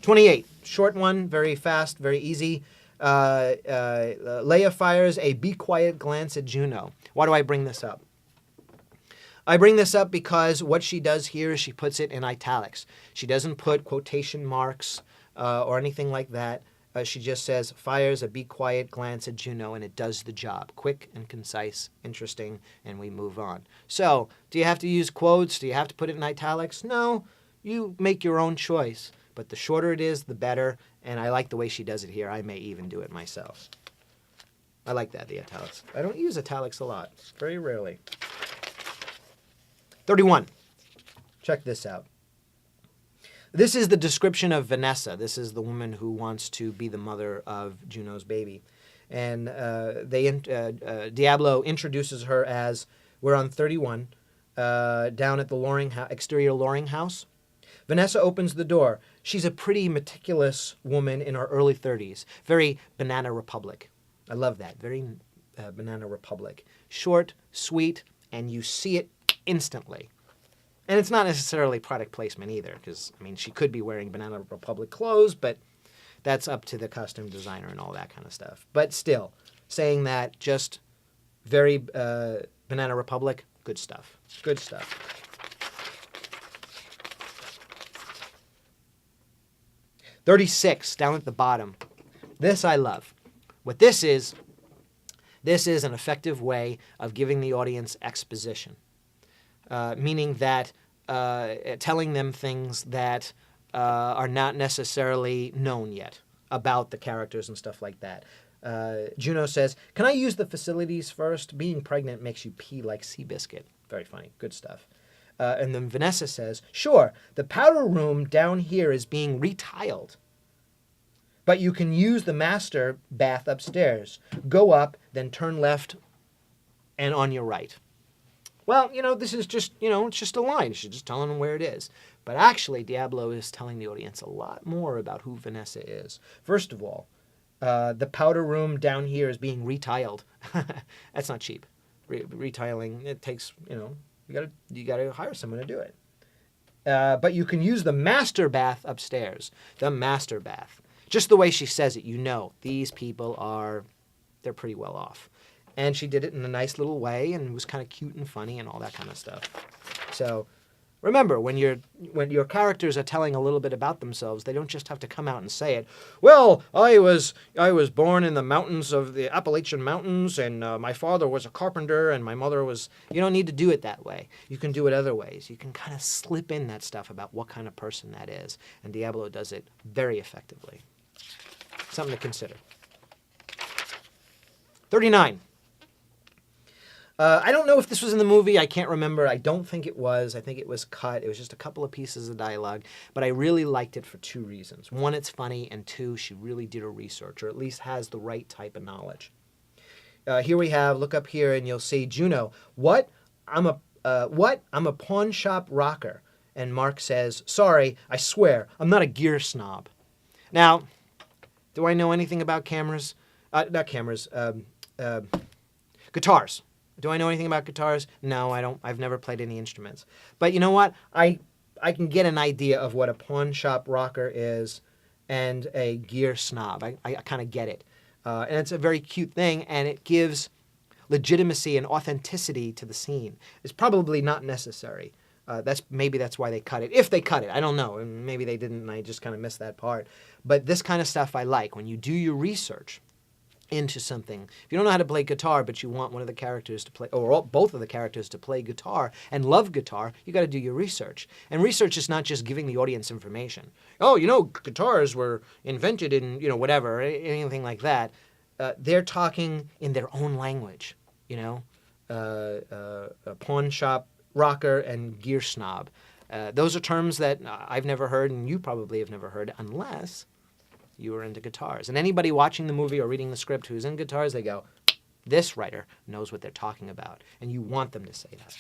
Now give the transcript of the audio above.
28, short one, very fast, very easy. Leia fires a be quiet glance at Juno. Why do I bring this up? I bring this up because what she does here is she puts it in italics. She doesn't put quotation marks or anything like that. She just says, fires a be quiet glance at Juno, and it does the job. Quick and concise, interesting, and we move on. So, do you have to use quotes? Do you have to put it in italics? No, you make your own choice. But the shorter it is, the better, and I like the way she does it here. I may even do it myself. I like that, the italics. I don't use italics a lot, very rarely. 31. Check this out. This is the description of Vanessa. This is the woman who wants to be the mother of Juno's baby. And Diablo introduces her as, we're on 31, down at the exterior Loring house. Vanessa opens the door. She's a pretty meticulous woman in her early 30s. Very Banana Republic. I love that. Very Banana Republic. Short, sweet, and you see it instantly. And it's not necessarily product placement either, because, I mean, she could be wearing Banana Republic clothes, but that's up to the costume designer and all that kind of stuff. But still, saying that, just very Banana Republic, good stuff. Good stuff. "36, down at the bottom. This I love. What this is an effective way of giving the audience exposition. Meaning that telling them things that are not necessarily known yet about the characters and stuff like that. Juno says, "Can I use the facilities first? Being pregnant makes you pee like Seabiscuit." Very funny. Good stuff. And then Vanessa says, "Sure, the powder room down here is being retiled. But you can use the master bath upstairs. Go up, then turn left and on your right." Well, this is just, it's just a line. She's just telling them where it is. But actually, Diablo is telling the audience a lot more about who Vanessa is. First of all, the powder room down here is being retiled. That's not cheap. Retiling, it takes, you gotta hire someone to do it. But you can use the master bath upstairs. The master bath. Just the way she says it, these people they're pretty well off. And she did it in a nice little way, and it was kind of cute and funny and all that kind of stuff. So remember, when your characters are telling a little bit about themselves, they don't just have to come out and say it. "Well, I was born in the mountains of the Appalachian Mountains, and my father was a carpenter, and my mother was..." You don't need to do it that way. You can do it other ways. You can kind of slip in that stuff about what kind of person that is. And Diablo does it very effectively. Something to consider. 39. I don't know if this was in the movie. I can't remember. I don't think it was. I think it was cut. It was just a couple of pieces of dialogue. But I really liked it for two reasons. One, it's funny. And two, she really did her research, or at least has the right type of knowledge. Here we have, look up here and you'll see Juno. What? I'm a pawn shop rocker. And Mark says, "Sorry, I swear, I'm not a gear snob." Now, do I know anything about cameras? Not cameras. Guitars. Do I know anything about guitars? No, I don't. I've never played any instruments. But you know what? I can get an idea of what a pawn shop rocker is and a gear snob. I kind of get it. And it's a very cute thing, and it gives legitimacy and authenticity to the scene. It's probably not necessary. Maybe that's why they cut it. If they cut it, I don't know. And maybe they didn't, and I just kind of missed that part. But this kind of stuff I like. When you do your research into something. If you don't know how to play guitar, but you want one of the characters to play, or both of the characters to play guitar and love guitar, you got to do your research. And research is not just giving the audience information. Oh, guitars were invented in, whatever, anything like that. They're talking in their own language, a pawn shop rocker and gear snob. Those are terms that I've never heard, and you probably have never heard, unless you are into guitars. And anybody watching the movie or reading the script who's in guitars, they go, "This writer knows what they're talking about." And you want them to say that.